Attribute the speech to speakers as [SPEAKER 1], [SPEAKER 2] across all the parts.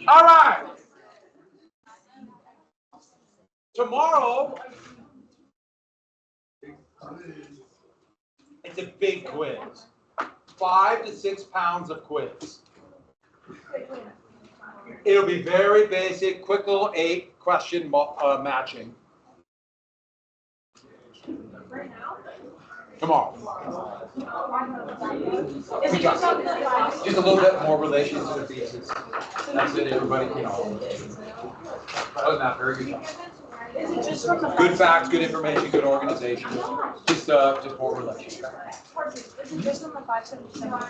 [SPEAKER 1] All right. Tomorrow, it's a big quiz. 5 to 6 pounds of quiz. It'll be very basic, quick little 8-question matching. Tomorrow. Just a little bit more relation to the thesis. That's it, everybody can know. Other than that, very good job. Good facts, good information, good organization. Just more relation.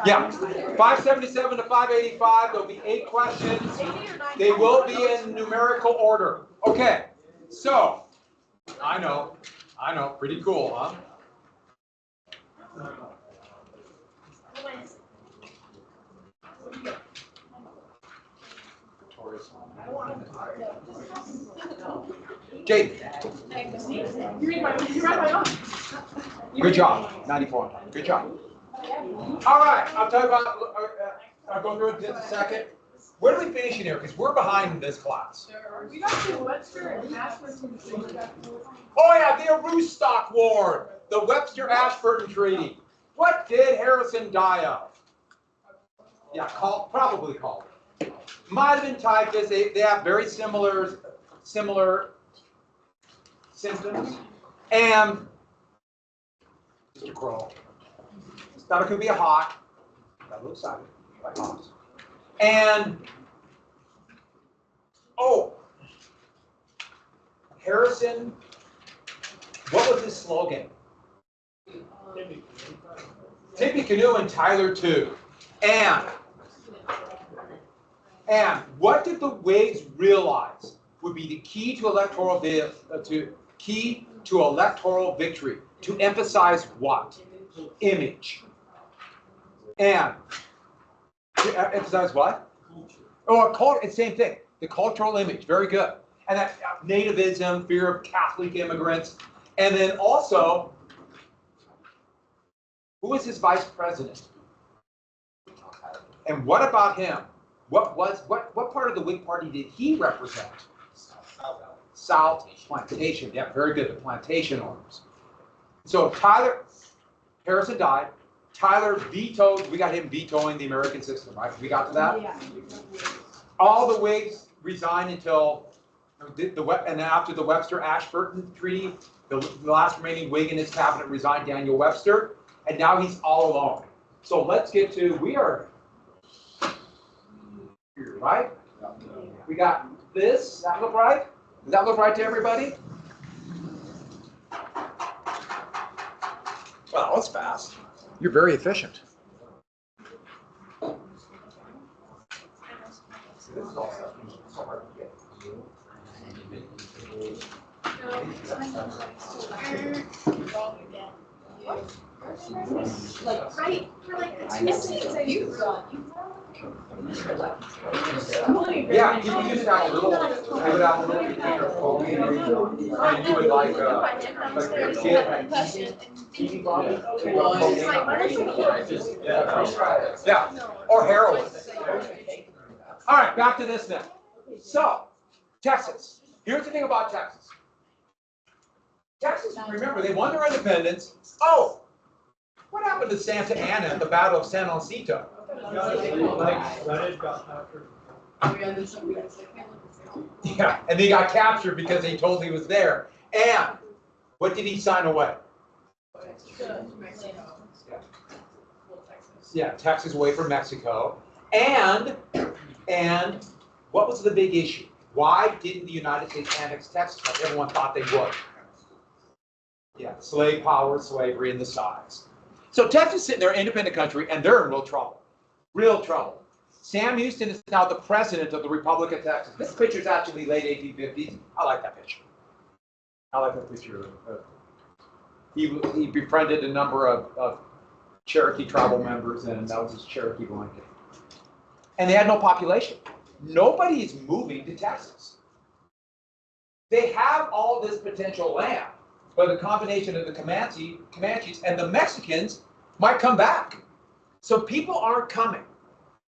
[SPEAKER 1] Yeah, 577 to 585. There'll be 8 questions. They will be in numerical order. Okay, so I know, pretty cool, huh? Jade. Good job. 94 on time. Good job. All right. I'll tell you about. I'll go through it in just a second. Where do we finish in here? Because we're behind in this class.
[SPEAKER 2] We got to Webster and Ashburton.
[SPEAKER 1] Oh yeah, the Aroostook War, the Webster-Ashburton Treaty. What did Harrison die of? Yeah, probably called. Might have been typhus. They have very similar symptoms. And Mr. Crow. Stomach could be hot. Got a little excited, like hops. And Harrison. What was his slogan? Tippy Canoe and Tyler too. And what did the Whigs realize would be the key to electoral victory? To emphasize what? Image. And to emphasize what? Oh, culture. It's the same thing. The cultural image. Very good. And that nativism, fear of Catholic immigrants, and then also, who was his vice president? And what about him? What part of the Whig Party did he represent? South plantation. Yeah, very good. The plantation owners. So Harrison died. Tyler vetoed. We got him vetoing the American system, right? We got to that. Yeah. All the Whigs resigned until and after the Webster-Ashburton Treaty, the last remaining Whig in his cabinet resigned, Daniel Webster, and now he's all alone. So let's get to we are here, right? We got this. Does that look right? Does that look right to everybody? Well, that's fast. You're very efficient. This is also so hard to get.
[SPEAKER 2] Like right for like the 2 seconds that you
[SPEAKER 1] Yeah, you can use it out a little. Put it out a little bit and you would like a kid. Yeah, or heroin. All right, back to this now. So, Texas. Here's the thing about Texas. Texas, remember, they won their independence. Oh, what happened to Santa Anna at the Battle of San Jacinto? Yeah, and he got captured because they told he was there. And what did he sign away? Yeah, Texas away from Mexico. And what was the big issue? Why didn't the United States annex Texas like everyone thought they would? Yeah, slave power, slavery, and the size. So Texas is sitting there, independent country, and they're in real trouble. Real trouble. Sam Houston is now the president of the Republic of Texas. This picture is actually late 1850s. I like that picture. I like that picture. He befriended a number of Cherokee tribal members, and that was his Cherokee blanket. And they had no population. Nobody is moving to Texas. They have all this potential land, but the combination of the Comanches and the Mexicans might come back. So people aren't coming.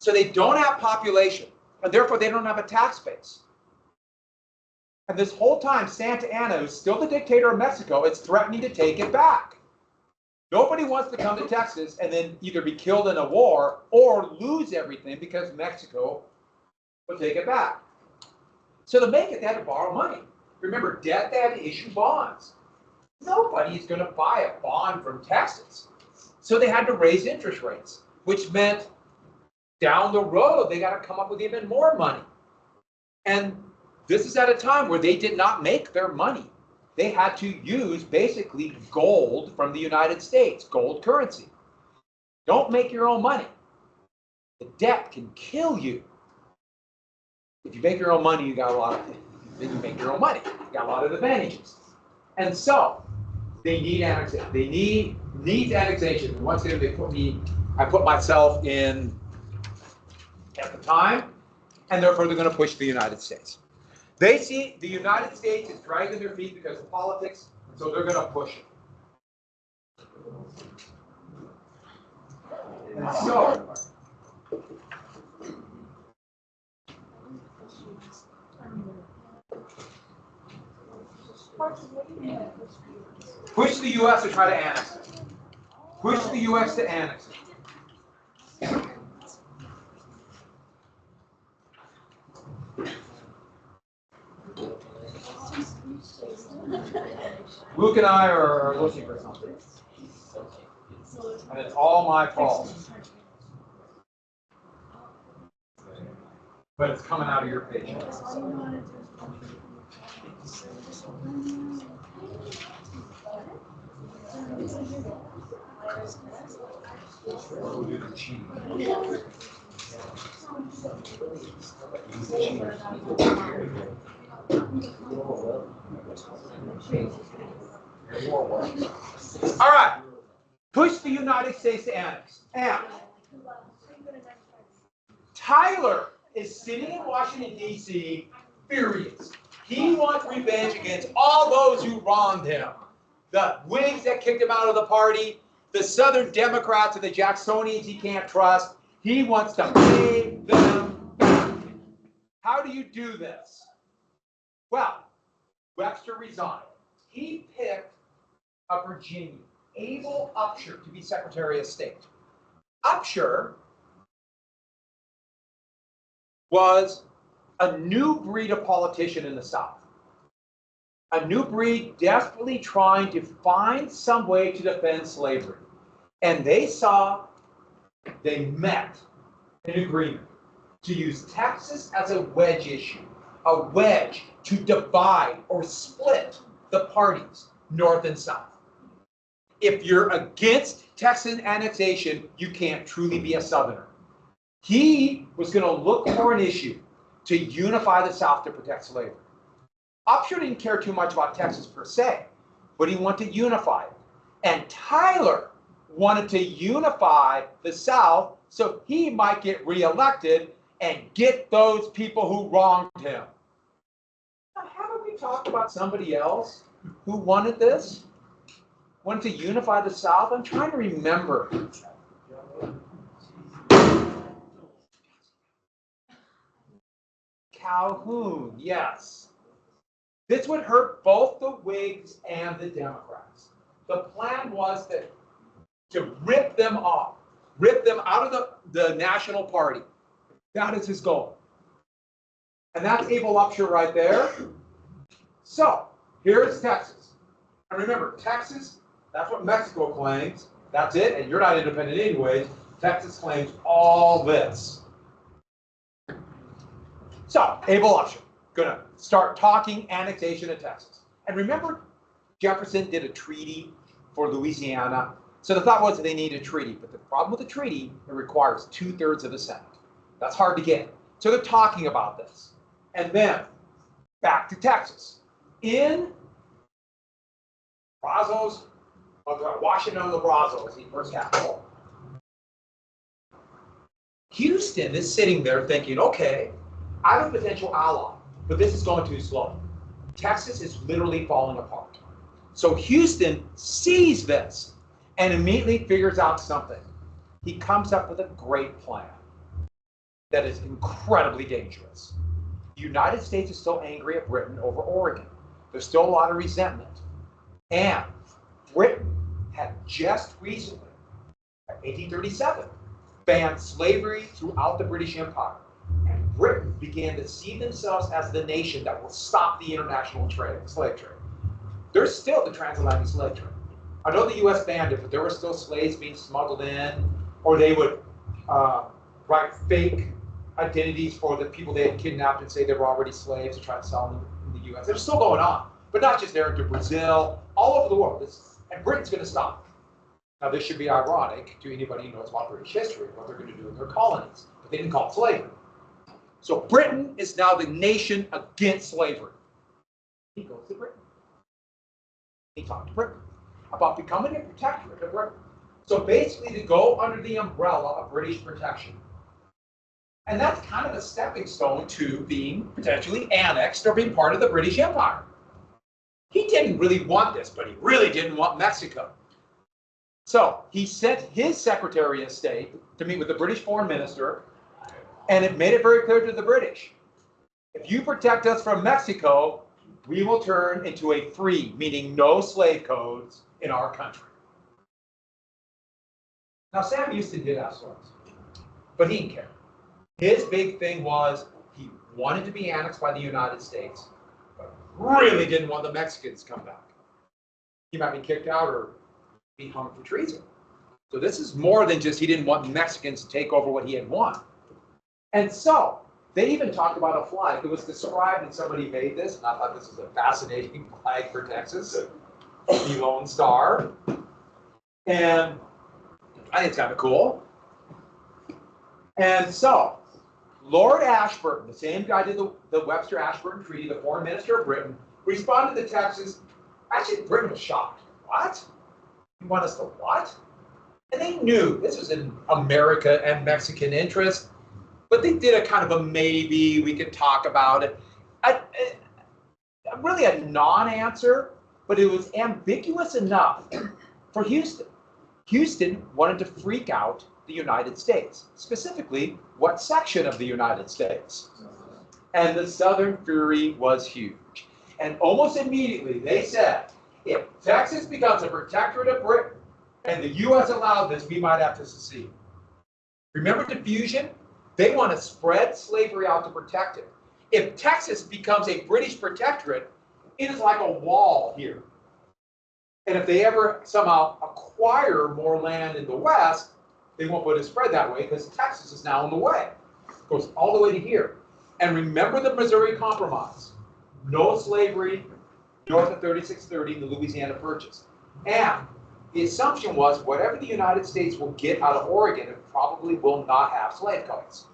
[SPEAKER 1] So they don't have population, and therefore they don't have a tax base. And this whole time, Santa Anna, who's still the dictator of Mexico, is threatening to take it back. Nobody wants to come to Texas and then either be killed in a war or lose everything because Mexico will take it back. So to make it, they had to borrow money. Remember, debt, they had to issue bonds. Nobody's going to buy a bond from Texas. So they had to raise interest rates, which meant down the road, they got to come up with even more money. And this is at a time where they did not make their money. They had to use basically gold from the United States, gold currency. Don't make your own money. The debt can kill you. If you make your own money, you got a lot of, then you make your own money. You got a lot of advantages. And so they need annexation. They need annexation. And once again, I put myself in at the time, and therefore they're going to push the United States. They see the United States is dragging their feet because of politics, so they're going to push it. And so, push the U.S. to try to annex it. Push the U.S. to annex it. Luke and I are looking for something. And it's all my fault. But it's coming out of your page. We'll do the cheating. All right. Push the United States to annex. And Tyler is sitting in Washington, D.C., furious. He wants revenge against all those who wronged him. The Whigs that kicked him out of the party, the Southern Democrats and the Jacksonians he can't trust. He wants to pay them back. How do you do this? Well, Webster resigned. He picked a Virginian, Abel Upshur, to be Secretary of State. Upshur was a new breed of politician in the South. A new breed desperately trying to find some way to defend slavery. And they met an agreement to use Texas as a wedge issue, a wedge to divide or split the parties, North and South. If you're against Texan annexation, you can't truly be a Southerner. He was going to look for an issue to unify the South to protect slavery. Upshur didn't care too much about Texas per se, but he wanted to unify it. And Tyler wanted to unify the South so he might get reelected and get those people who wronged him. Now, haven't we talked about somebody else who wanted this? Wanted to unify the South? I'm trying to remember. Calhoun, yes. This would hurt both the Whigs and the Democrats. The plan was to rip them off, rip them out of the National Party. That is his goal. And that's Abel Upshur right there. So, here's Texas. And remember, Texas, that's what Mexico claims. That's it, and you're not independent anyways. Texas claims all this. So, Abel Upshur, gonna start talking annexation of Texas. And remember, Jefferson did a treaty for Louisiana. So the thought was that they need a treaty, but the problem with the treaty, it requires 2/3 of the Senate. That's hard to get. So they're talking about this. And then, back to Texas. In Brazos, Washington, the Brazos, the first capital. Houston is sitting there thinking, okay, I have a potential ally, but this is going too slow. Texas is literally falling apart. So Houston sees this and immediately figures out something. He comes up with a great plan. that is incredibly dangerous. The United States is still angry at Britain over Oregon. There's still a lot of resentment. And Britain had just recently, in 1837, banned slavery throughout the British Empire. And Britain began to see themselves as the nation that will stop the international slave trade. There's still the transatlantic slave trade. I know the US banned it, but there were still slaves being smuggled in, or they would write fake identities for the people they had kidnapped and say they were already slaves to try to sell them in the US. They're still going on, but not just there, to Brazil, all over the world. And Britain's going to stop. Now, this should be ironic to anybody who knows about British history, what they're going to do in their colonies, but they didn't call it slavery. So Britain is now the nation against slavery. He goes to Britain. He talked to Britain about becoming a protectorate of Britain. So basically to go under the umbrella of British protection. And that's kind of a stepping stone to being potentially annexed or being part of the British Empire. He didn't really want this, but he really didn't want Mexico. So he sent his Secretary of State to meet with the British Foreign Minister, and it made it very clear to the British, if you protect us from Mexico, we will turn into a free, meaning no slave codes in our country. Now, Sam Houston did have slaves, but he didn't care. His big thing was he wanted to be annexed by the United States, but really didn't want the Mexicans to come back. He might be kicked out or be hung for treason. So this is more than just he didn't want Mexicans to take over what he had won. And so they even talked about a flag. It was described, and somebody made this, and I thought this was a fascinating flag for Texas, the Lone Star. And I think it's kind of cool. And so Lord Ashburton, the same guy did the Webster-Ashburton Treaty, the foreign minister of Britain, responded to Texas. Actually, Britain was shocked. What? You want us to what? And they knew this was in America and Mexican interest, but they did a kind of a maybe, we could talk about it. Really a non-answer, but it was ambiguous enough for Houston. Houston wanted to freak out the United States, specifically what section of the United States. And the Southern fury was huge. And almost immediately they said, if Texas becomes a protectorate of Britain and the U.S. allowed this, we might have to secede. Remember diffusion? They want to spread slavery out to protect it. If Texas becomes a British protectorate, it is like a wall here. And if they ever somehow acquire more land in the West, they won't put it spread that way because Texas is now in the way. It goes all the way to here. And remember the Missouri Compromise. No slavery north of 3630 in the Louisiana Purchase. And the assumption was whatever the United States will get out of Oregon, it probably will not have slave codes.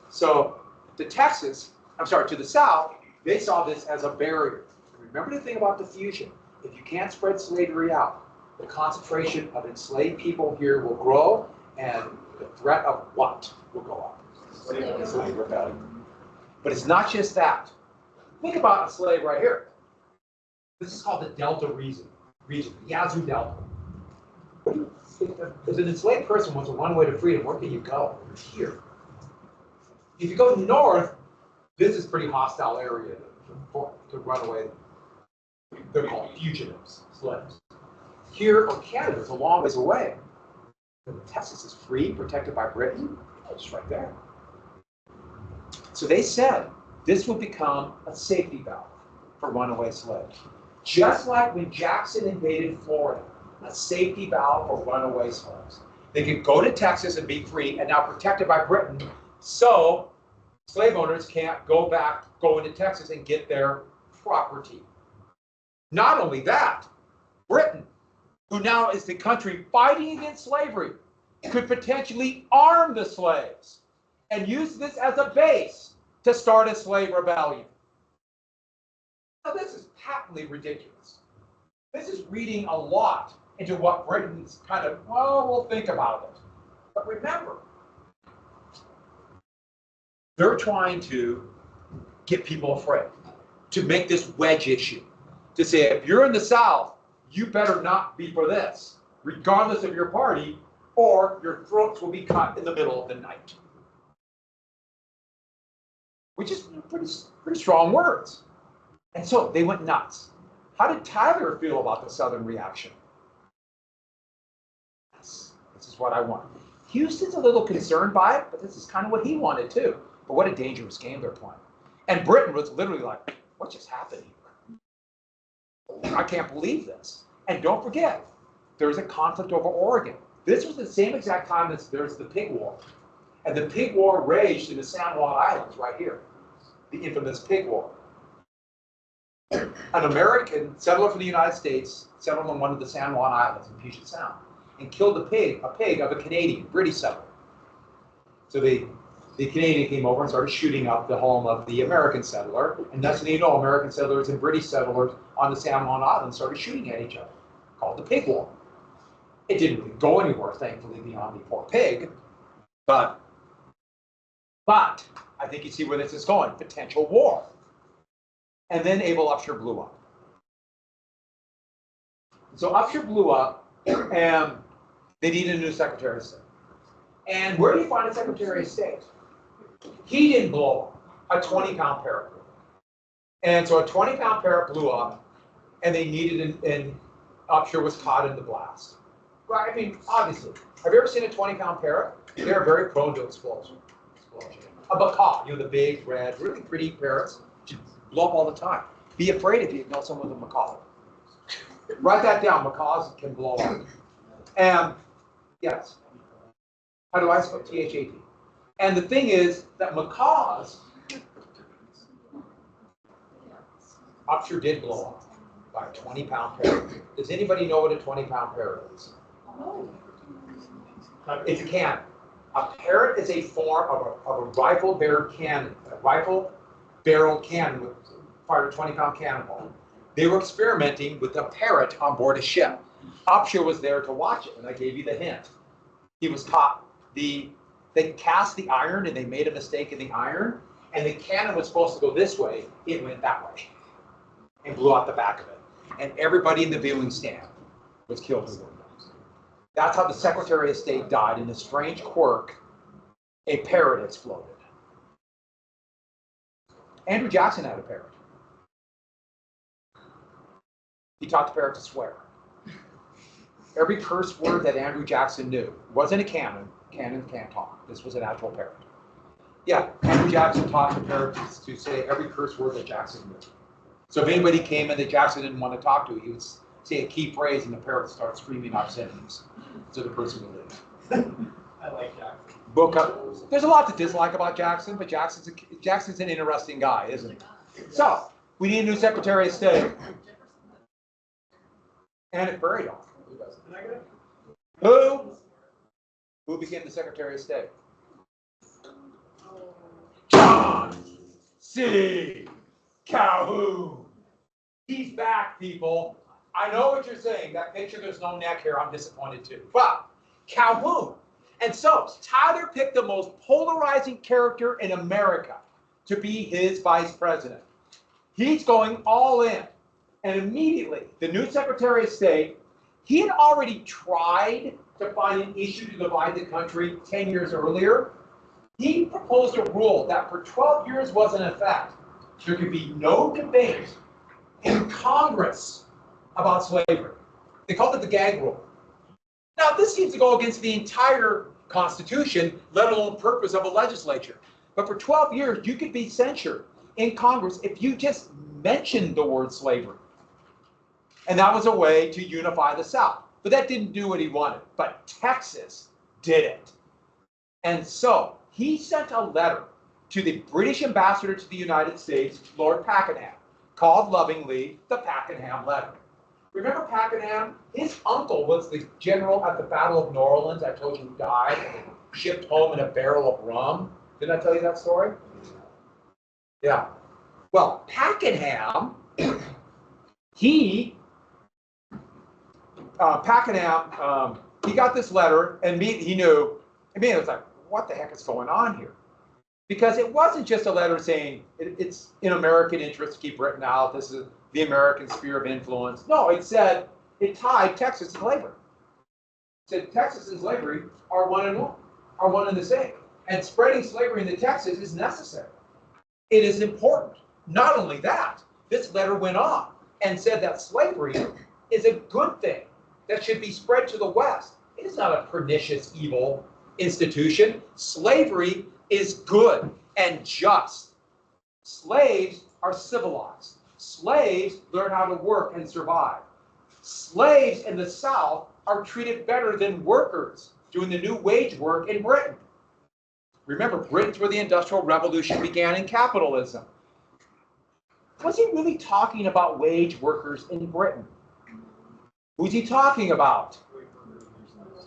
[SPEAKER 1] So to the South, they saw this as a barrier. Remember the thing about diffusion. If you can't spread slavery out, the concentration of enslaved people here will grow, and the threat of what will go up? Slave rebellion. But it's not just that. Think about a slave right here. This is called the Delta region, the Yazoo Delta. If an enslaved person wants to run away to freedom, where can you go? Here. If you go north, this is a pretty hostile area to run away. They're called fugitives, slaves. Here or Canada is a long ways away. But Texas is free, protected by Britain. It's right there. So they said this would become a safety valve for runaway slaves. Just like when Jackson invaded Florida, a safety valve for runaway slaves. They could go to Texas and be free and now protected by Britain, so slave owners can't go into Texas and get their property. Not only that, Britain, who now is the country fighting against slavery, could potentially arm the slaves and use this as a base to start a slave rebellion. Now, this is patently ridiculous. This is reading a lot into what Britain's kind of, well, we'll think about it. But remember, they're trying to get people afraid, to make this wedge issue, to say, if you're in the South, you better not be for this, regardless of your party, or your throats will be cut in the middle of the night. which is pretty strong words. And so they went nuts. How did Tyler feel about the Southern reaction? Yes, this is what I want. Houston's a little concerned by it, but this is kind of what he wanted too. But what a dangerous game they're playing. And Britain was literally like, what just happened here? I can't believe this. And don't forget, there's a conflict over Oregon. This was the same exact time as there's the Pig War. And the Pig War raged in the San Juan Islands right here. The infamous Pig War. An American settler from the United States settled on one of the San Juan Islands in Puget Sound and killed a pig of a Canadian, British settler. So the Canadian came over and started shooting up the home of the American settler. And next thing you know, American settlers and British settlers on the San Juan Islands started shooting at each other, called the Pig War. It didn't really go anywhere, thankfully, beyond the poor pig. But I think you see where this is going, potential war. And then Able Upshur blew up. So Upshur blew up, and they needed a new Secretary of State. And where do you find a Secretary of State? He didn't blow up. A 20-pound parrot. And so a 20-pound parrot blew up, and they needed and Upshur was caught in the blast. Right? I mean, obviously. Have you ever seen a 20-pound parrot? They're very prone to explosion. A macaw, the big, red, really pretty parrots, just blow up all the time. Be afraid if you know someone with a macaw. Write that down. Macaws can blow up. And yes, how do I spell THAT? And the thing is that macaws, Upshur did blow up by a 20-pound parrot. Does anybody know what a 20-pound parrot is? It's a cannon. A parrot is a form of a rifle-barreled cannon. A rifle-barreled cannon with fired a 20-pound cannonball. They were experimenting with a parrot on board a ship. Upshur was there to watch it, and I gave you the hint. He was caught. They cast the iron, and they made a mistake in the iron, and the cannon was supposed to go this way. It went that way, and blew out the back of it. And everybody in the viewing stand was killed. That's how the Secretary of State died. In a strange quirk, a parrot exploded. Andrew Jackson had a parrot. He taught the parrot to swear. Every curse word that Andrew Jackson knew wasn't a canon. Canons can't talk. This was an actual parrot. Yeah, Andrew Jackson taught the parrot to say every curse word that Jackson knew. So if anybody came in that Jackson didn't want to talk to, he would say a key phrase and the parrot would start screaming obscenities. So the person would leave.
[SPEAKER 3] I like Jackson.
[SPEAKER 1] There's a lot to dislike about Jackson, but Jackson's an interesting guy, isn't he? So we need a new Secretary of State. And it buried him. Who became the Secretary of State? John C. Calhoun. He's back, people. I know what you're saying. That picture, there's no neck here. I'm disappointed too. But Calhoun. And so Tyler picked the most polarizing character in America to be his vice president. He's going all in. And immediately, the new Secretary of State, he had already tried to find an issue to divide the country 10 years earlier. He proposed a rule that for 12 years was in effect. There could be no debate in Congress about slavery. They called it the gag rule. Now, this seems to go against the entire Constitution, let alone the purpose of a legislature. But for 12 years, you could be censured in Congress if you just mentioned the word slavery. And that was a way to unify the South. But that didn't do what he wanted. But Texas did it. And so he sent a letter to the British ambassador to the United States, Lord Pakenham, called lovingly the Pakenham letter. Remember Pakenham? His uncle was the general at the Battle of New Orleans. I told you he died and shipped home in a barrel of rum. Didn't I tell you that story? Yeah. Well, Pakenham, he got this letter, and he knew. I mean, it was like, what the heck is going on here? Because it wasn't just a letter saying it's in American interest to keep Britain out. This is the American sphere of influence. No, it said it tied Texas to slavery. It said Texas and slavery are one and the same. And spreading slavery into Texas is necessary. It is important. Not only that, this letter went on and said that slavery is a good thing that should be spread to the West. It is not a pernicious, evil institution. Slavery is good and just. Slaves are civilized. Slaves learn how to work and survive. Slaves in the South are treated better than workers doing the new wage work in Britain. Remember, Britain's where the Industrial Revolution began in capitalism. Was he really talking about wage workers in Britain? Who's he talking about?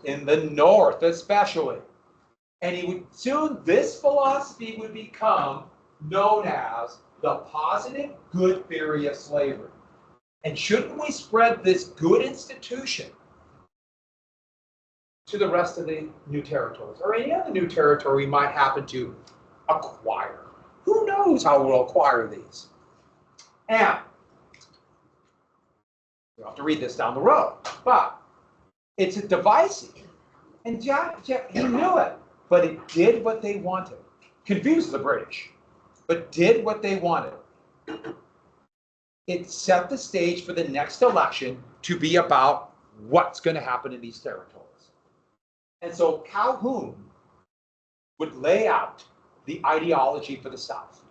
[SPEAKER 1] In the North, especially. And he would soon, this philosophy would become known as the positive good theory of slavery. And shouldn't we spread this good institution to the rest of the new territories, or any other new territory we might happen to acquire? Who knows how we'll acquire these? And we'll have to read this down the road, but it's a divisive. And Jack, he knew it, but it did what they wanted. Confused the British, but did what they wanted. It set the stage for the next election to be about what's going to happen in these territories. And so Calhoun would lay out the ideology for the South,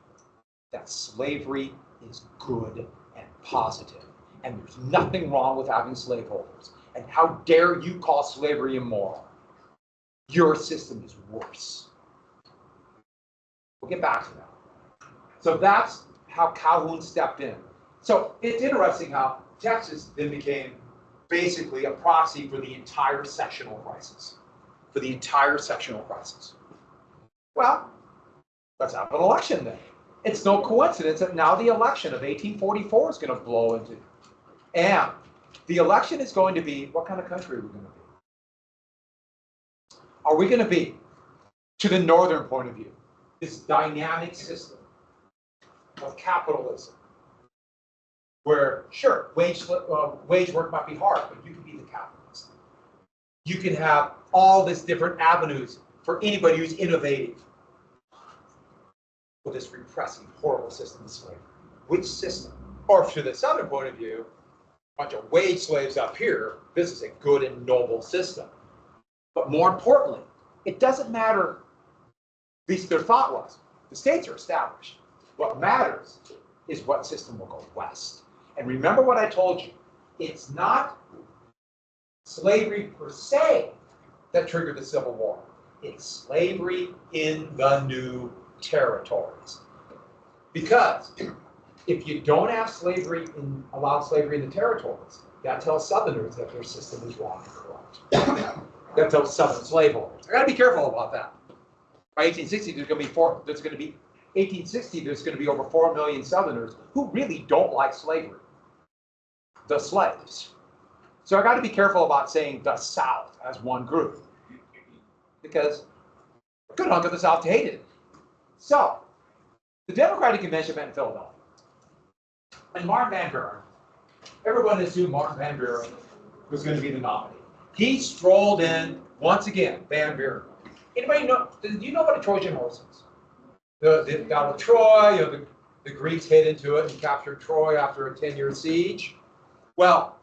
[SPEAKER 1] that slavery is good and positive, and there's nothing wrong with having slaveholders. And how dare you call slavery immoral? Your system is worse. We'll get back to that. So that's how Calhoun stepped in. So it's interesting how Texas then became basically a proxy for the entire sectional crisis. For the entire sectional crisis. Well, let's have an election then. It's no coincidence that now the election of 1844 is going to blow into. And the election is going to be, what kind of country are we going to be? Are we going to be, to the northern point of view, this dynamic system of capitalism, where, sure, wage work might be hard, but you can be the capitalist. You can have all these different avenues for anybody who's innovative with this repressive, horrible system of slavery. Which system? Or to the southern point of view, a bunch of wage slaves up here, this is a good and noble system. But more importantly, it doesn't matter, at least their thought was, the states are established. What matters is what system will go west. And remember what I told you, it's not slavery per se that triggered the Civil War. It's slavery in the new territories. Because if you don't have slavery allow slavery in the territories, that tells Southerners that their system is wrong and corrupt. That tells Southern slaveholders. I got to be careful about that. By 1860, there's going to be over 4 million Southerners who really don't like slavery. The slaves. So I got to be careful about saying the South as one group, because a good hunk of the South hated it. So the Democratic Convention met in Philadelphia, and Martin Van Buren, everyone assumed Martin Van Buren was going to be the nominee. He strolled in once again, Van Buren. Anybody know? Do you know what a Trojan horse is? The Battle of Troy. The Greeks hit into it and captured Troy after a 10-year siege. Well,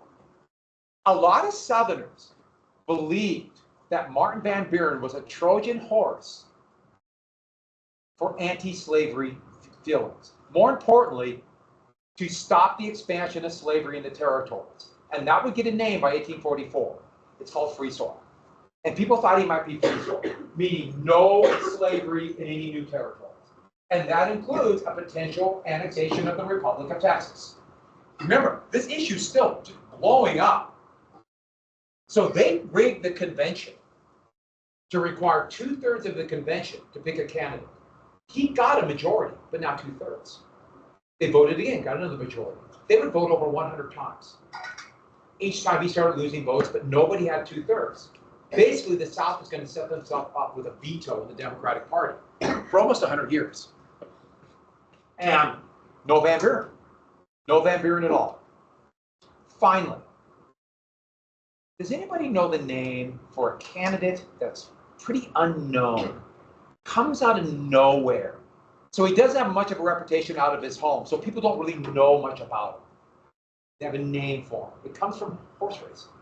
[SPEAKER 1] a lot of Southerners believed that Martin Van Buren was a Trojan horse for anti-slavery feelings. More importantly, to stop the expansion of slavery in the territories. And that would get a name by 1844. It's called free soil. And people thought he might be free soil, meaning no slavery in any new territories. And that includes a potential annexation of the Republic of Texas. Remember, this issue's still blowing up. So they rigged the convention to require 2/3 of the convention to pick a candidate. He got a majority, but not 2/3. They voted again, got another majority. They would vote over 100 times. Each time he started losing votes, but nobody had 2/3. Basically, the South was going to set themselves up with a veto in the Democratic Party for almost 100 years. And no Van Buren. No Van Buren at all. Finally, does anybody know the name for a candidate that's pretty unknown, comes out of nowhere, So he doesn't have much of a reputation out of his home, so people don't really know much about him. They have a name for him. It comes from horse racing.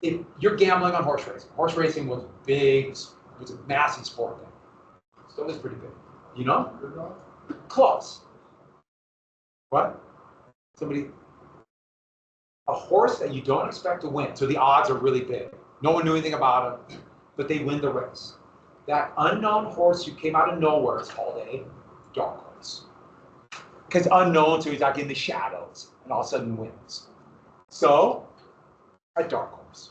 [SPEAKER 1] If you're gambling on horse racing was big, was a massive sport then. Still is pretty big. You know? Close. What? Somebody, a horse that you don't expect to win, so the odds are really big. No one knew anything about him, but they win the race. That unknown horse who came out of nowhere is called a dark horse. Because unknown, so he's like in the shadows, and all of a sudden wins. So, a dark horse.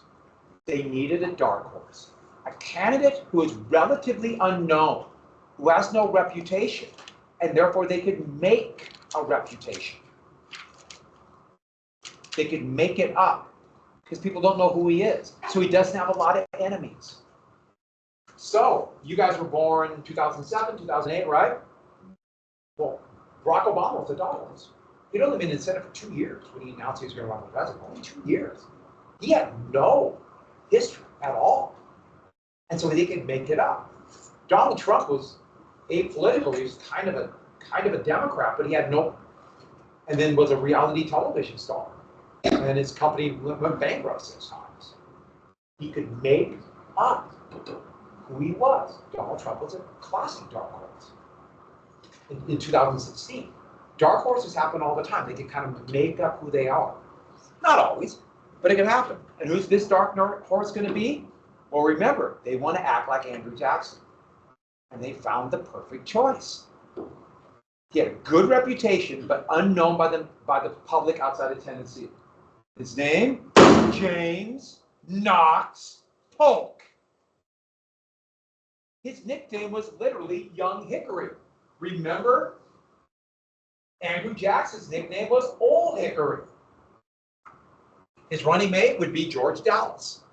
[SPEAKER 1] They needed a dark horse. A candidate who is relatively unknown, who has no reputation, and therefore they could make a reputation. They could make it up, because people don't know who he is. So he doesn't have a lot of enemies. So, you guys were born in 2007, 2008, right? Well, Barack Obama was a dark horse. He'd only been in the Senate for 2 years when he announced he was going to run for president. Only 2 years. He had no history at all. And so they could make it up. Donald Trump was apolitical. He was kind of a Democrat, but he had no, and then was a reality television star. And his company went bankrupt 6 times. He could make up who he was. Donald Trump was a classic dark horse. In 2016. Dark horses happen all the time. They can kind of make up who they are. Not always, but it can happen. And who's this dark horse going to be? Well, remember, they want to act like Andrew Jackson. And they found the perfect choice. He had a good reputation, but unknown by the public outside of Tennessee. His name, James Knox Polk. His nickname was literally Young Hickory. Remember, Andrew Jackson's nickname was Old Hickory. His running mate would be George Dallas.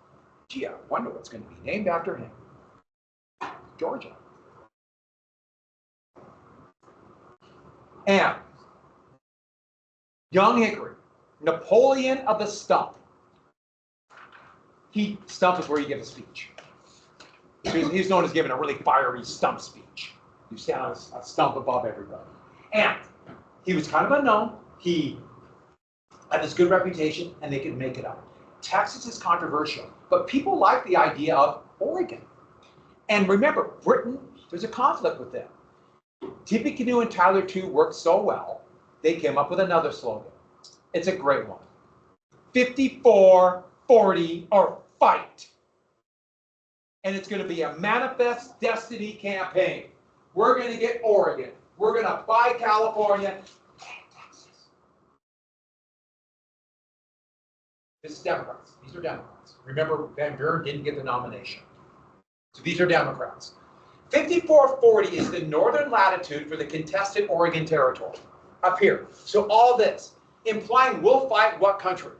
[SPEAKER 1] Gee, I wonder what's going to be named after him. Georgia. And Young Hickory, Napoleon of the Stump. Stump is where you give a speech. He's known as giving a really fiery stump speech. You stand on a stump above everybody. And he was kind of unknown. He had this good reputation, and they could make it up. Texas is controversial, but people like the idea of Oregon. And remember, Britain, there's a conflict with them. Tippecanoe and Tyler 2 worked so well, they came up with another slogan. It's a great one. 54, 40, or fight. And it's going to be a manifest destiny campaign. We're going to get Oregon. We're going to buy California and Texas. This is Democrats. These are Democrats. Remember, Van Buren didn't get the nomination. So these are Democrats. 5440 is the northern latitude for the contested Oregon territory. Up here. So all this, implying we'll fight what country?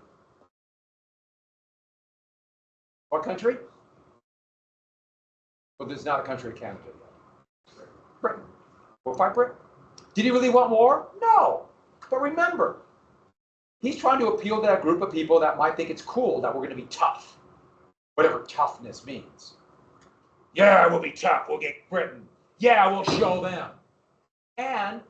[SPEAKER 1] What country? Well, there's not a country of Canada yet. Britain. We'll fight Britain. Did he really want war? No. But remember, he's trying to appeal to that group of people that might think it's cool that we're going to be tough. Whatever toughness means. Yeah, we'll be tough. We'll get Britain. Yeah, we'll show them. And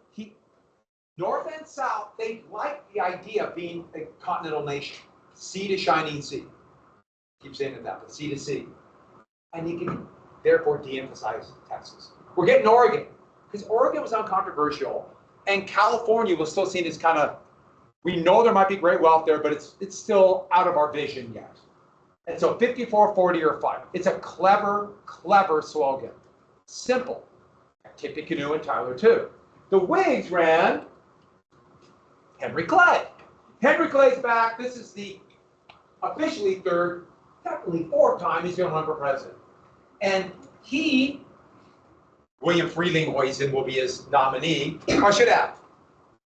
[SPEAKER 1] North and South, they like the idea of being a continental nation. Sea to shining sea. Keep saying it that, but sea to sea. And he can therefore de-emphasize Texas. We're getting Oregon, because Oregon was uncontroversial, and California was still seen as kind of, we know there might be great wealth there, but it's still out of our vision yet. And so 5440 or 5. It's a clever, clever slogan. Simple. Tippecanoe and Tyler 2. The Whigs ran Henry Clay. Henry Clay's back. This is the officially third, technically fourth time he's going to run for president. And William Frelinghuysen will be his nominee. I should add,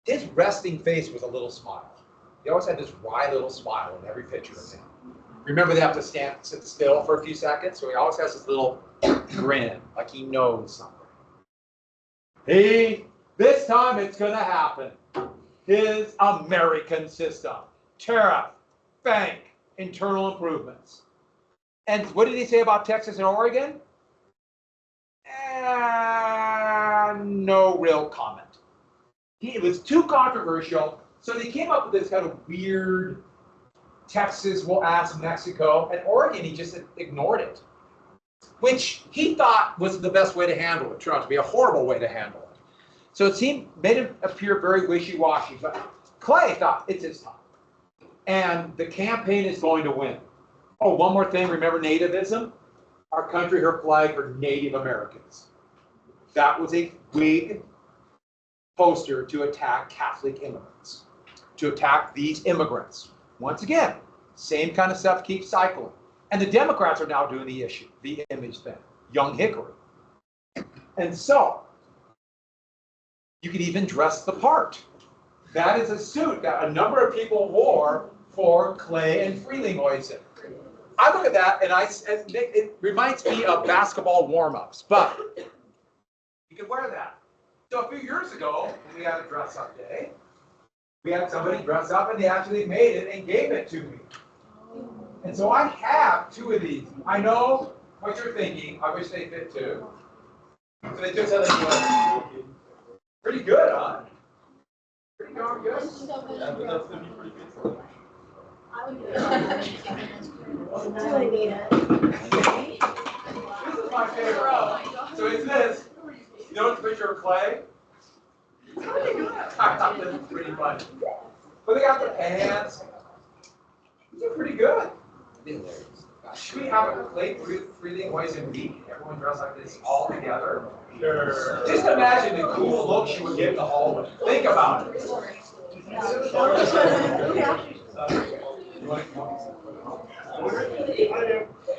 [SPEAKER 1] his resting face was a little smile. He always had this wry little smile in every picture of him. Remember, they have to sit still for a few seconds, so he always has this little grin, like he knows something. This time it's going to happen. His American system. Tariff, bank, internal improvements. And what did he say about Texas and Oregon? No real comment. It was too controversial, so they came up with this kind of weird Texas will ask Mexico, and Oregon, he just ignored it, which he thought was the best way to handle it. Turned out to be a horrible way to handle it. So it made him appear very wishy-washy, but Clay thought it's his time. And the campaign is going to win. Oh, one more thing, remember nativism? Our country, her flag are Native Americans. That was a Whig poster to attack Catholic immigrants, to attack these immigrants. Once again, same kind of stuff keeps cycling. And the Democrats are now doing the image thing, young Hickory. And so, you could even dress the part. That is a suit that a number of people wore for Clay and Frelinghuysen. I look at that and it reminds me of basketball warm-ups, but you can wear that. So a few years ago, when we had a dress-up day, we had somebody dress up and they actually made it and gave it to me. And so I have two of these. I know what you're thinking. I wish they fit too. So they just had like pretty good, huh? Pretty darn good. This is my favorite one. So it's this. You know, it's a picture of Clay. I thought this was pretty funny. But they got the pants. These are pretty good. Should we have a Clay Frelinghuysen week? Everyone dressed like this all together? Sure. Just imagine the cool look she would get in the hallway. Think about it.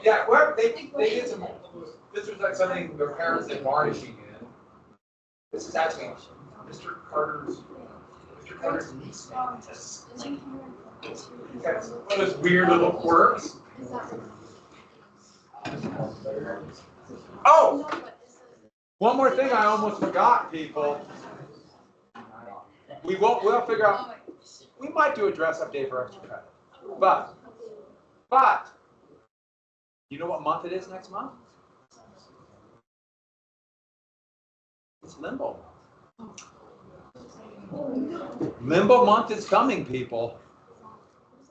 [SPEAKER 1] Yeah, where they did some. This was like something their parents did varnishing in. This is actually Mr. Carter's niece made this. That's one of those weird little quirks. Oh, one more thing I almost forgot, people. We'll figure out. We might do a dress-up day for extra credit, but you know what month it is next month? It's Limbo. Limbo month is coming, people.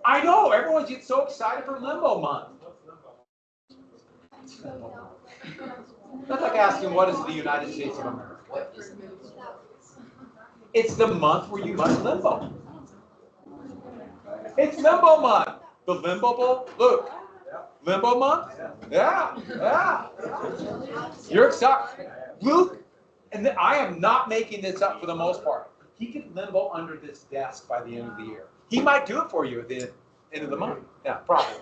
[SPEAKER 1] I know, everyone gets so excited for Limbo month. That's like asking, what is the United States of America? It's the month where you must limbo. It's Limbo month. The Limbo Bowl, look. Limbo month? Yeah. You're excited. Luke, and I am not making this up for the most part. He could limbo under this desk by the end of the year. He might do it for you at the end of the month. Yeah, probably.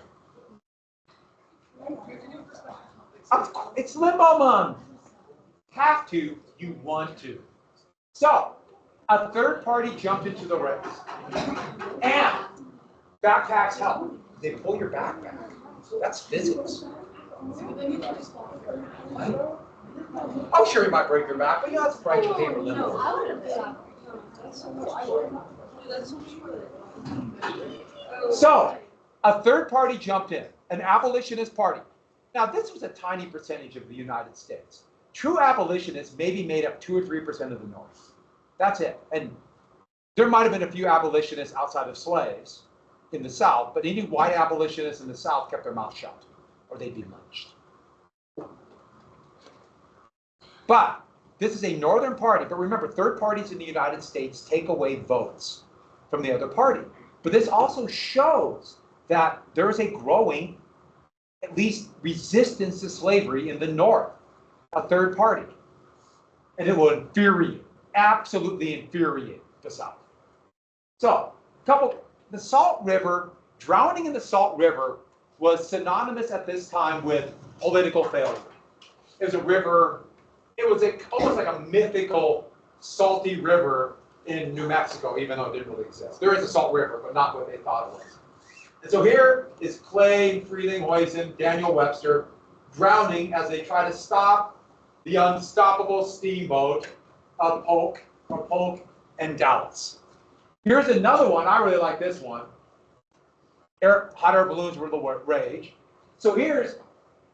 [SPEAKER 1] It's Limbo month. Have to, you want to. So, a third party jumped into the race. And backpacks help. They pull your backpack. That's physics. Oh, sure, you might break your back, but you know, it's bright paper limbo. So, a third party jumped in, an abolitionist party. Now, this was a tiny percentage of the United States. True abolitionists maybe made up 2 or 3% of the North. That's it. And there might have been a few abolitionists outside of slaves in the South, but any white abolitionists in the South kept their mouth shut, or they'd be lynched. But this is a northern party. But remember, third parties in the United States take away votes from the other party. But this also shows that there is a growing, at least, resistance to slavery in the North, a third party. And it will infuriate, absolutely infuriate the South. So, the Salt River, drowning in the Salt River was synonymous at this time with political failure. It was a river, it was almost like a mythical salty river in New Mexico, even though it didn't really exist. There is a salt river, but not what they thought it was. And so here is Clay, Frelinghuysen, Daniel Webster drowning as they try to stop the unstoppable steamboat of Polk and Dallas. Here's another one. I really like this one. Hot air balloons were the rage. So here's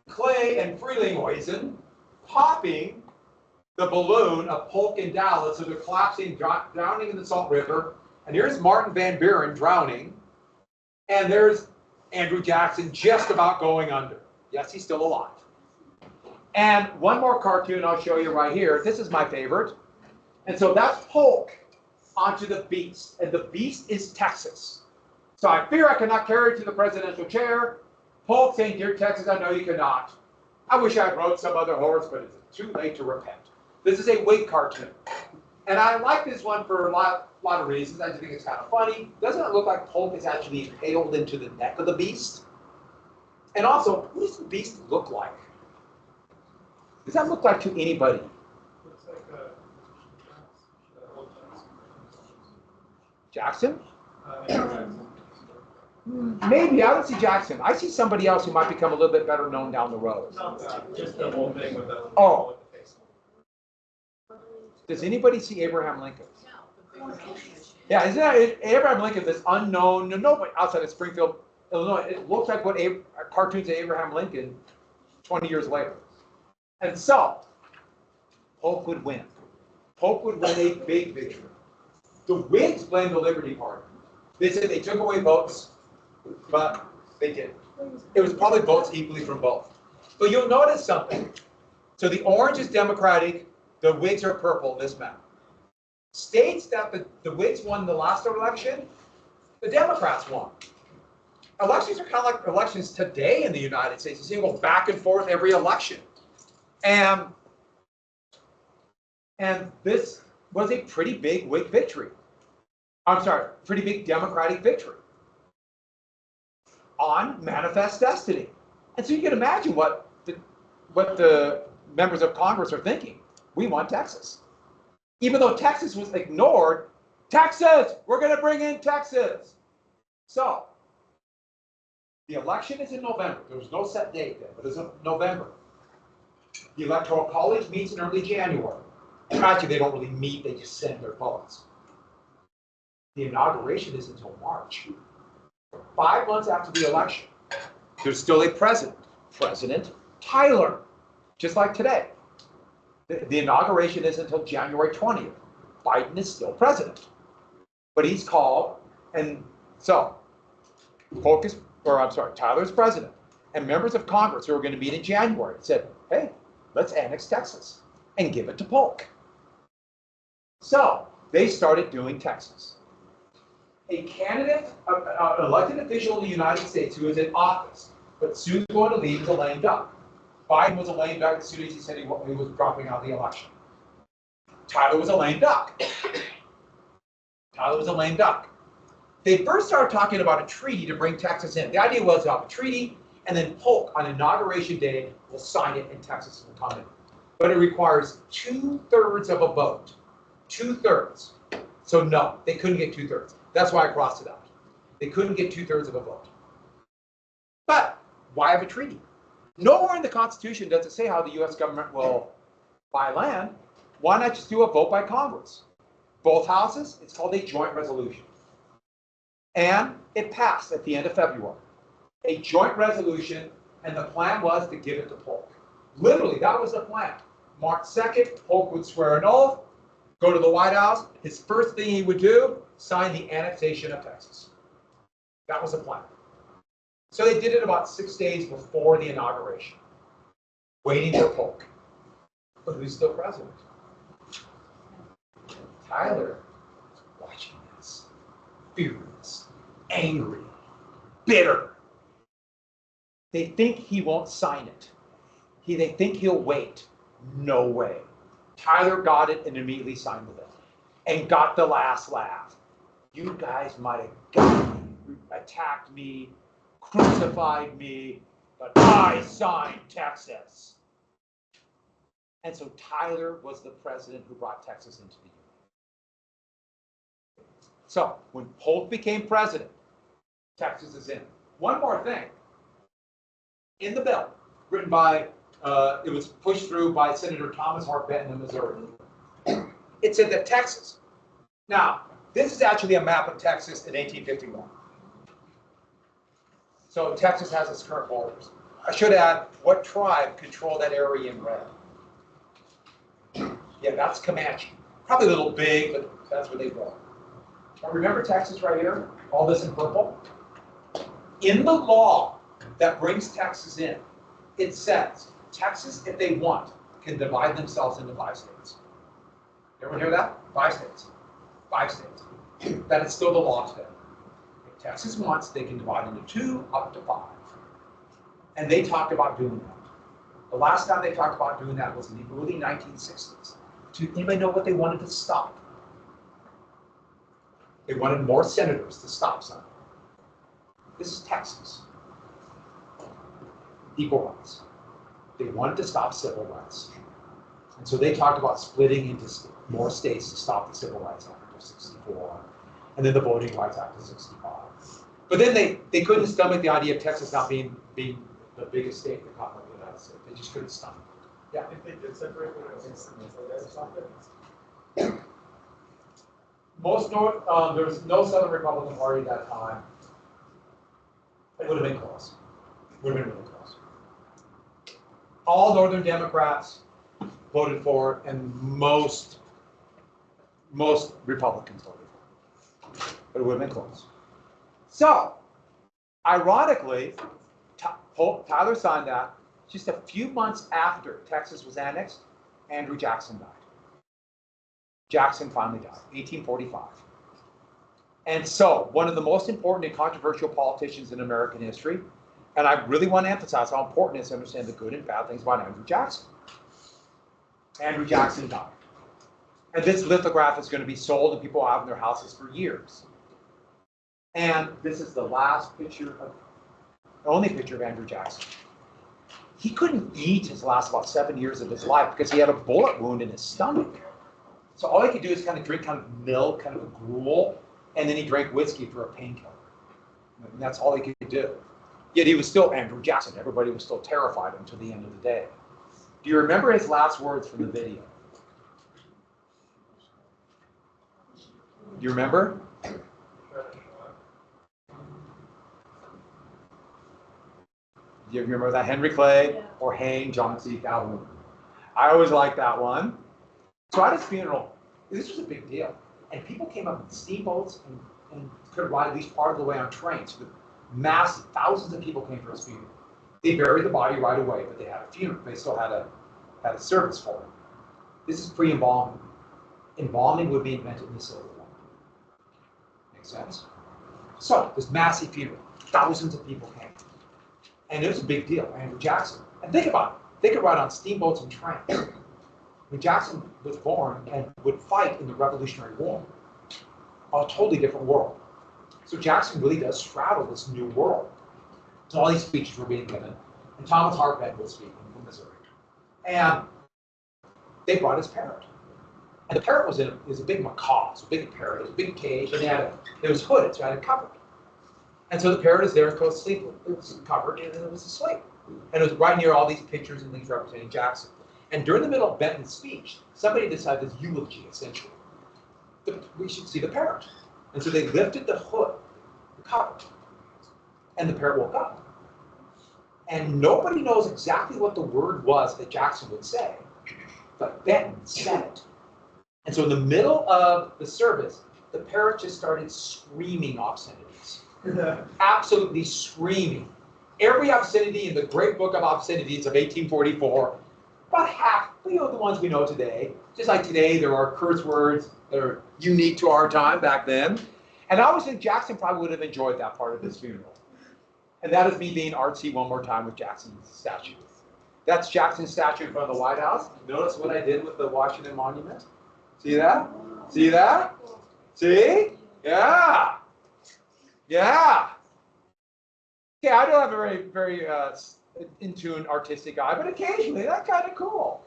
[SPEAKER 1] Clay and Frelinghuysen popping the balloon of Polk and Dallas, so they're collapsing, drowning in the Salt River. And here's Martin Van Buren drowning. And there's Andrew Jackson just about going under. Yes, he's still alive. And one more cartoon I'll show you right here. This is my favorite. And so that's Polk onto the beast. And the beast is Texas. So I fear I cannot carry it to the presidential chair. Polk saying, "Dear Texas, I know you cannot. I wish I rode some other horse, but it's too late to repent." This is a Whig cartoon. And I like this one for a lot of reasons. I just think it's kind of funny. Doesn't it look like Polk is actually impaled into the neck of the beast? And also, who does the beast look like? Does that look like to anybody?
[SPEAKER 3] Looks like
[SPEAKER 1] Jackson?
[SPEAKER 3] Jackson.
[SPEAKER 1] Maybe. I don't see Jackson. I see somebody else who might become a little bit better known down the road.
[SPEAKER 3] Not that, just the whole thing with the.
[SPEAKER 1] Oh.
[SPEAKER 3] with the face.
[SPEAKER 1] Does anybody see Abraham Lincoln?
[SPEAKER 2] No.
[SPEAKER 1] Yeah, isn't that Abraham Lincoln, this unknown, nobody outside of Springfield, Illinois? It looks like what cartoons of Abraham Lincoln 20 years later. And so, Polk would win. Polk would win a big victory. The Whigs blamed the Liberty Party. They said they took away votes, but they didn't. It was probably votes equally from both. But you'll notice something. So the orange is Democratic, the Whigs are purple in this map. States that the Whigs won the last election, the Democrats won. Elections are kind of like elections today in the United States. You see them go back and forth every election. And this was a pretty big Whig victory. I'm sorry, pretty big Democratic victory on manifest destiny. And so you can imagine what the members of Congress are thinking. We want Texas. Even though Texas was ignored, Texas, we're going to bring in Texas. So the election is in November. There was no set date then, but it's in November. The Electoral College meets in early January. Actually, they don't really meet, they just send their votes. The inauguration is until March. 5 months after the election, there's still a president, President Tyler, just like today. The inauguration is until January 20th. Biden is still president. But he's called, and so Tyler's president, and members of Congress who are going to meet in January said, "Hey, let's annex Texas and give it to Polk." So they started doing Texas. A candidate, an elected official in the United States who is in office, but soon going to leave, is a lame duck. Biden was a lame duck as soon as he said he was dropping out of the election. Tyler was a lame duck. Tyler was a lame duck. They first started talking about a treaty to bring Texas in. The idea was to have a treaty, and then Polk on inauguration day will sign it, and Texas will come in. But it requires 2/3 of a vote. 2/3. So no, they couldn't get 2/3. That's why I crossed it out. They couldn't get 2/3 of a vote. But why have a treaty? Nowhere in the Constitution does it say how the U.S. government will buy land. Why not just do a vote by Congress? Both houses, it's called a joint resolution. And it passed at the end of February. A joint resolution, and the plan was to give it to Polk. Literally, that was the plan. March 2nd, Polk would swear an oath, go to the White House. His first thing he would do, sign the annexation of Texas. That was the plan. So they did it about 6 days before the inauguration, waiting for Polk. But who's still president? Tyler is watching this, furious, angry, bitter. They think he won't sign it. They think he'll wait. No way. Tyler got it and immediately signed with it and got the last laugh. You guys might have got me, attacked me, crucified me, but I signed Texas. And so Tyler was the president who brought Texas into the Union. So when Polk became president, Texas is in. One more thing. In the bill, written by, it was pushed through by Senator Thomas Hart Benton of Missouri. It said that Texas, now, this is actually a map of Texas in 1851. So Texas has its current borders. I should add what tribe controlled that area in red. Yeah, that's Comanche. Probably a little big, but that's where they go. Now remember Texas right here? All this in purple? In the law that brings Texas in, it says Texas, if they want, can divide themselves into 5 states. Everyone hear that? 5 states. 5 states. That is still the law today. If Texas wants, they can divide into 2 up to 5. And they talked about doing that. The last time they talked about doing that was in the early 1960s. Do anybody know what they wanted to stop? They wanted more senators to stop something. This is Texas. Equal rights. They wanted to stop civil rights. And so they talked about splitting into more states to stop the Civil Rights Act of 64, and then the Voting Rights Act of 65. But then they couldn't stomach the idea of Texas not being the biggest state in the continental United States. They just couldn't stomach it. Yeah.
[SPEAKER 3] If they did separate it, something.
[SPEAKER 1] There was no Southern Republican Party at that time. It would have been close. It would have been really close. All Northern Democrats voted for it, and most Republicans voted for it. But it would have been close. So, ironically, Tyler signed that just a few months after Texas was annexed. Andrew Jackson died. Jackson finally died, 1845. And so, one of the most important and controversial politicians in American history, and I really want to emphasize how important it is to understand the good and bad things about Andrew Jackson. Andrew Jackson died. And this lithograph is going to be sold and people will have in their houses for years. And this is the last picture the only picture of Andrew Jackson. He couldn't eat his last about 7 years of his life because he had a bullet wound in his stomach. So all he could do is kind of drink kind of milk, kind of a gruel, and then he drank whiskey for a painkiller. And that's all he could do. Yet he was still Andrew Jackson. Everybody was still terrified until the end of the day. Do you remember his last words from the video? Do you remember? Do you remember that? Henry Clay or Hayne, John C. Calhoun. I always liked that one. So at his funeral, this was a big deal. And people came up in steamboats and could ride at least part of the way on trains. With massive, thousands of people came for his funeral. They buried the body right away, but they had a funeral. They still had a service for him. This is pre-embalming. Embalming would be invented in the Civil War. Makes sense? So, this massive funeral, thousands of people came. And it was a big deal, Andrew Jackson. And think about it. They could ride on steamboats and trains. When Jackson was born and would fight in the Revolutionary War, a totally different world. So Jackson really does straddle this new world. So all these speeches were being given, and Thomas Harpeth was speaking from Missouri. And they brought his parrot. And the parrot was a big macaw, so a big parrot, it was a big cage, and it was hooded, so it had it covered. And so the parrot is there, supposed to sleep. It was covered, and it was asleep. And it was right near all these pictures and things representing Jackson. And during the middle of Benton's speech, somebody decided this eulogy, essentially. We should see the parrot. And so they lifted the hood, the cover, and the parrot woke up. And nobody knows exactly what the word was that Jackson would say, but Benton said it. And so in the middle of the service, the parrot just started screaming obscenities. Absolutely screaming. Every obscenity in the great book of obscenities of 1844, about half, the ones we know today. Just like today, there are curse words that are unique to our time back then. And I always think Jackson probably would have enjoyed that part of his funeral. And that is me being artsy one more time with Jackson's statue. That's Jackson's statue in front of the White House. Notice what I did with the Washington Monument? See that? See that? See? Yeah. Yeah. Yeah, I don't have a very in-tune artistic eye, but occasionally that's kind of cool.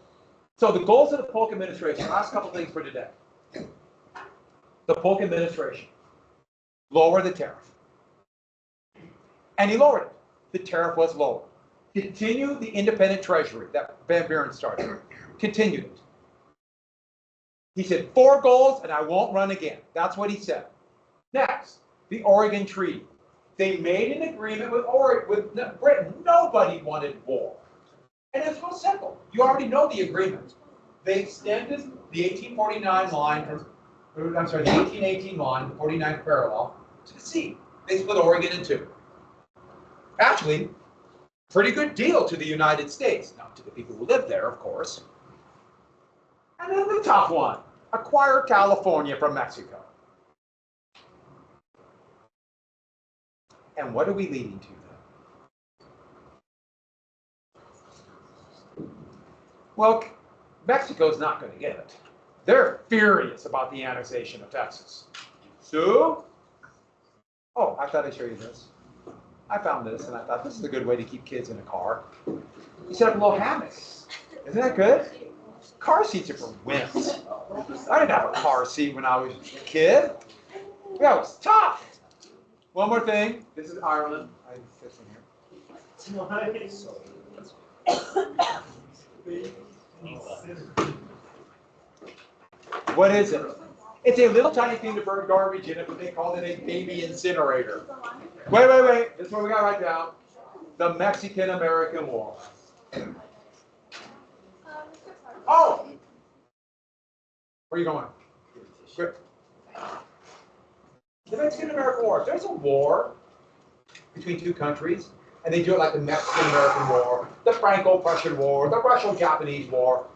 [SPEAKER 1] So the goals of the Polk administration, last couple things for today. The Polk administration, lower the tariff. And he lowered it. The tariff was lowered. Continue the independent treasury that Van Buren started. Continued it. He said 4 goals and I won't run again. That's what he said. Next, the Oregon Treaty. They made an agreement with Britain. Nobody wanted war. And it's real simple. You already know the agreement. They extended the 1849 line from, I'm sorry, the 1818 line, the 49th parallel, to the sea. They split Oregon in two. Actually, pretty good deal to the United States. Not to the people who live there, of course. And then the tough one, acquire California from Mexico. And what are we leading to then? Well, Mexico's not going to get it. They're furious about the annexation of Texas. So, oh, I thought I'd show you this. I found this and I thought this is a good way to keep kids in a car. You set up a little hammock. Isn't that good? Car seats are for wimps. I didn't have a car seat when I was a kid. That was tough. One more thing. This is Ireland. I fit in here. What is it? It's a little tiny thing to burn garbage in it, but they called it a baby incinerator. Wait. This is what we got right down. The Mexican-American War. Oh! Where are you going? Good. The Mexican-American War. There's a war between two countries, and they do it like the Mexican-American War, the Franco-Prussian War, the Russo-Japanese War.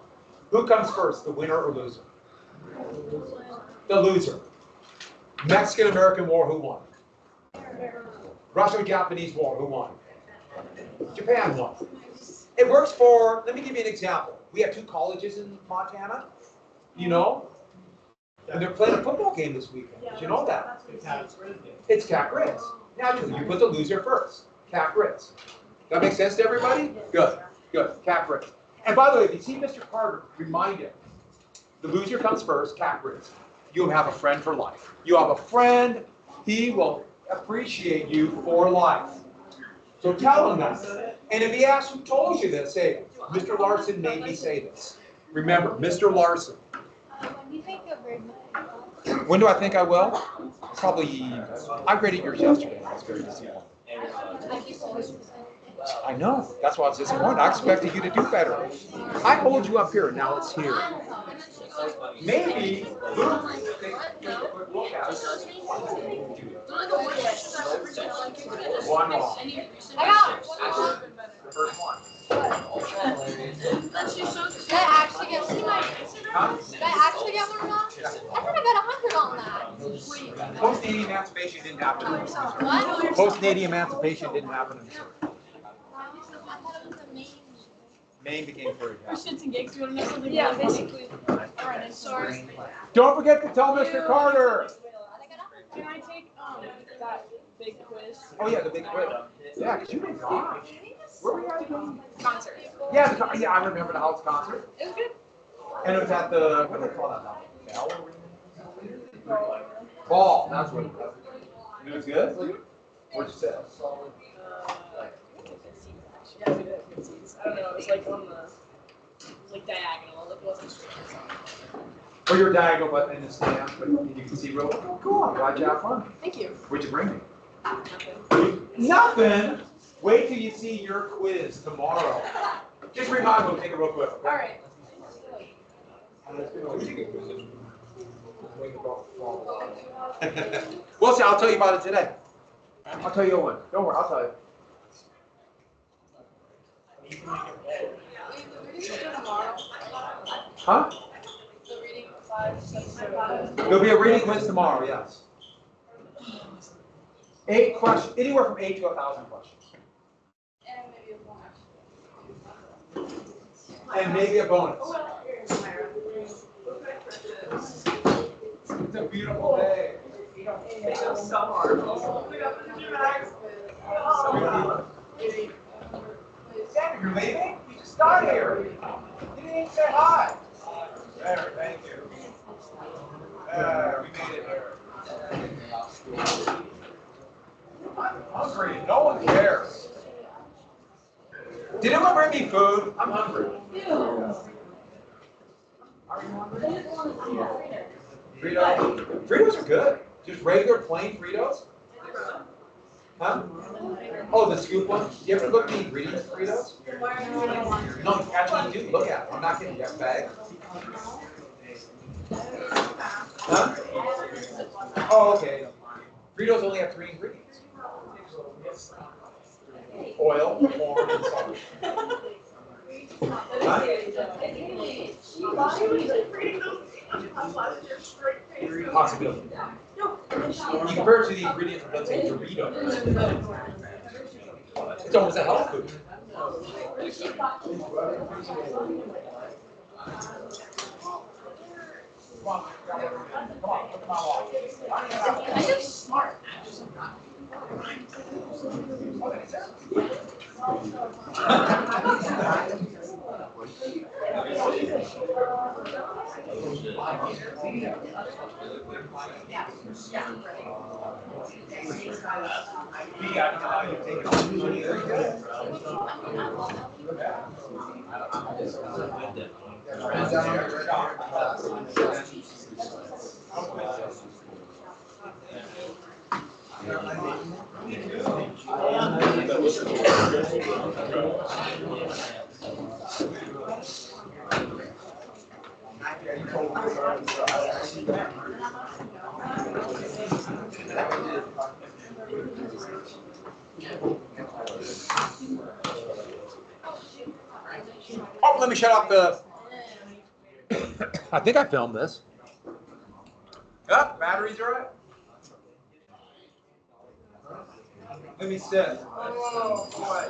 [SPEAKER 1] Who comes first, the winner or loser? The loser. Mexican-American War, who won? Russo-Japanese War, who won? Japan won. It works for, let me give you an example. We have two colleges in Montana, you know, and they're playing a football game this weekend. Did you know that? It's Cat Grizz. Naturally, you put the loser first. Cat Grizz. That makes sense to everybody? Good. Cat Grizz. And by the way, if you see Mr. Carter, remind him, the loser comes first, Cat Grizz. You have a friend for life. You have a friend, he will appreciate you for life. So tell him that. And if he asks who told you this, say, Mr. Larson made me say this. Remember, Mr. Larson. When do I think I will? Probably, I graded yours yesterday. I was very disappointed. I know. That's why I was disappointed. I expected you to do better. I hold you up here. Now it's here. Maybe Luke take a quick look at it. One off.
[SPEAKER 2] I got
[SPEAKER 1] The first one.
[SPEAKER 2] Did I actually get one? Did I actually get one or not? I thought I got 100 on that.
[SPEAKER 1] Post-Canadian emancipation didn't happen in Missouri.
[SPEAKER 2] What?
[SPEAKER 1] Post-Canadian emancipation didn't happen in Missouri.
[SPEAKER 2] I thought it was the main.
[SPEAKER 1] Maine became free.
[SPEAKER 4] For shits and gigs, you want to know something?
[SPEAKER 2] Yeah,
[SPEAKER 4] really
[SPEAKER 2] basically.
[SPEAKER 4] Alright, sorry.
[SPEAKER 1] Don't forget to tell Mr. Carter.
[SPEAKER 4] Can I take that big quiz?
[SPEAKER 1] Oh yeah, the big quiz. Yeah, because you've been gone. Where were you guys going?
[SPEAKER 4] Concert.
[SPEAKER 1] Yeah, I remember the house concert.
[SPEAKER 4] It was good.
[SPEAKER 1] And it was at the, what do they call that now? Ball, that's what it was. It was good? What'd you say?
[SPEAKER 4] Yeah, we did good seats. I don't know, it was like on the, it was like diagonal, it wasn't straight.
[SPEAKER 1] Or your diagonal, but in the stands, but you can see real, oh, cool, I'm glad you had fun.
[SPEAKER 4] Thank you.
[SPEAKER 1] What'd you bring me?
[SPEAKER 4] Nothing.
[SPEAKER 1] Nothing? Wait till you see your quiz tomorrow. Just remind me, we'll take it real quick. Okay?
[SPEAKER 4] Alright.
[SPEAKER 1] We'll see, I'll tell you about it today. I'll tell you one. Don't worry, I'll tell you. Huh?
[SPEAKER 4] The reading 5, 6, 7.
[SPEAKER 1] There'll be a reading quiz tomorrow, yes. 8 questions, anywhere from 8 to 1,000 questions. And maybe a bonus. It's a beautiful day.
[SPEAKER 3] It's so hard.
[SPEAKER 1] Sandra, you're leaving? You just got here. You didn't even say hi. There, thank you. We made it here. I'm hungry. No one cares. Did anyone bring me food? I'm hungry. Are you hungry? Fritos? Fritos are good. Just regular plain Fritos? Huh? Oh, the scoop one? You ever look at the ingredients for Fritos? No, you actually do. Look at them. I'm not kidding. You got a bag? Huh? Oh, okay. Fritos only have 3 ingredients. Oil, corn, and salt. Possibility. You compare it to the ingredients of, let's say, Doritos. It's almost a health food.
[SPEAKER 2] Kind of smart.
[SPEAKER 1] Oh, let me shut off the. I think I filmed this. Yep, batteries are up. Let me sit. Oh, boy.